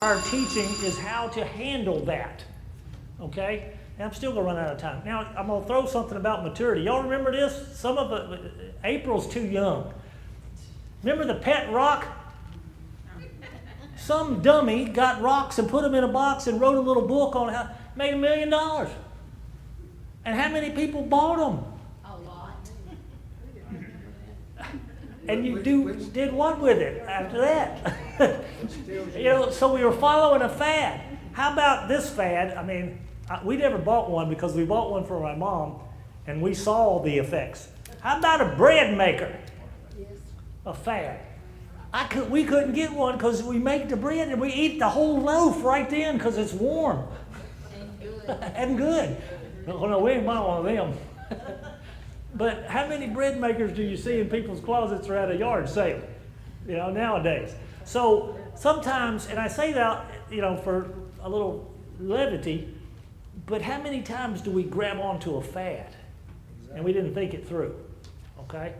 Our teaching is how to handle that, okay? And I'm still going to run out of time. Now, I'm going to throw something about maturity. Y'all remember this? Some of it, April's too young. Remember the pet rock? Some dummy got rocks and put them in a box and wrote a little book on how, made $1 million. And how many people bought them? A lot. And you did what with it after that? So we were following a fad. How about this fad? I mean, we never bought one because we bought one for my mom, and we saw the effects. How about a bread maker? Yes. A fad. We couldn't get one because we make the bread and we eat the whole loaf right then because it's warm. And good. And good. No, we ain't buying one of them. But how many bread makers do you see in people's closets or at a yard sale, nowadays? So sometimes, and I say that, for a little levity, but how many times do we grab onto a fad and we didn't think it through, okay?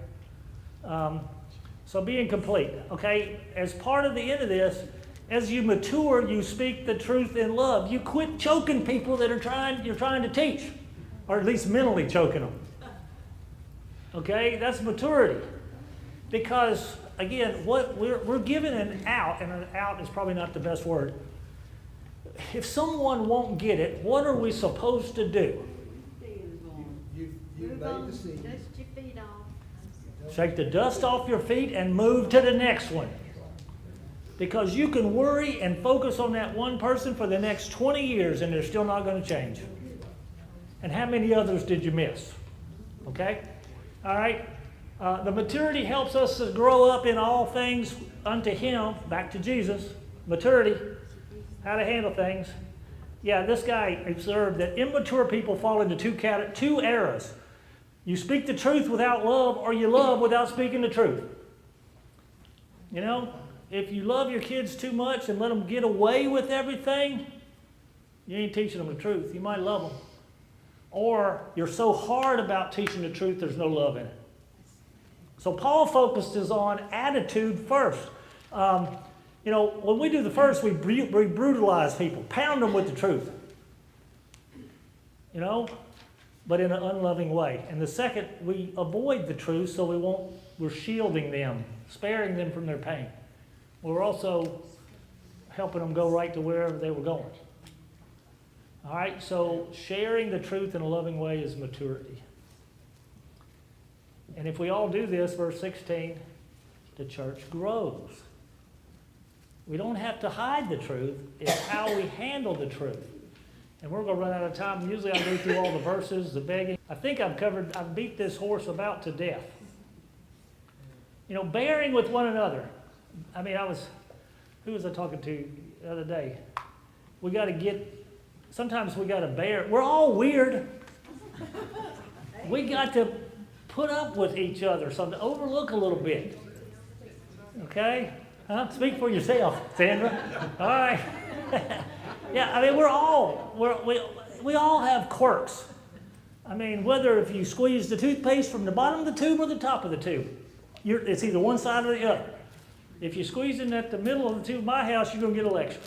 So being complete, okay? As part of the end of this, as you mature, you speak the truth in love. You quit choking people that you're trying to teach, or at least mentally choking them. Okay, that's maturity. Because again, what we're given an out, and an out is probably not the best word. If someone won't get it, what are we supposed to do? You laid the seed. Dust your feet off. Shake the dust off your feet and move to the next one. Because you can worry and focus on that one person for the next 20 years and they're still not going to change. And how many others did you miss? Okay? All right? The maturity helps us to grow up in all things unto Him, back to Jesus. Maturity, how to handle things. Yeah, this guy observed that immature people fall into two eras. You speak the truth without love, or you love without speaking the truth. If you love your kids too much and let them get away with everything, you ain't teaching them the truth. You might love them. Or you're so hard about teaching the truth, there's no love in it. So Paul focuses on attitude first. When we do the first, we brutalize people, pound them with the truth. But in an unloving way. And the second, we avoid the truth so we're shielding them, sparing them from their pain. We're also helping them go right to wherever they were going. All right, so sharing the truth in a loving way is maturity. And if we all do this, verse 16, the church grows. We don't have to hide the truth. It's how we handle the truth. And we're going to run out of time. Usually I go through all the verses, the begging. I think I've beat this horse about to death. Bearing with one another. I mean, who was I talking to the other day? Sometimes we got to bear. We're all weird. We got to put up with each other, so to overlook a little bit. Okay? Huh? Speak for yourself, Sandra. All right. Yeah, I mean, we all have quirks. I mean, whether if you squeeze the toothpaste from the bottom of the tube or the top of the tube, it's either one side or the other. If you're squeezing at the middle of the tube of my house, you're going to get a lecture.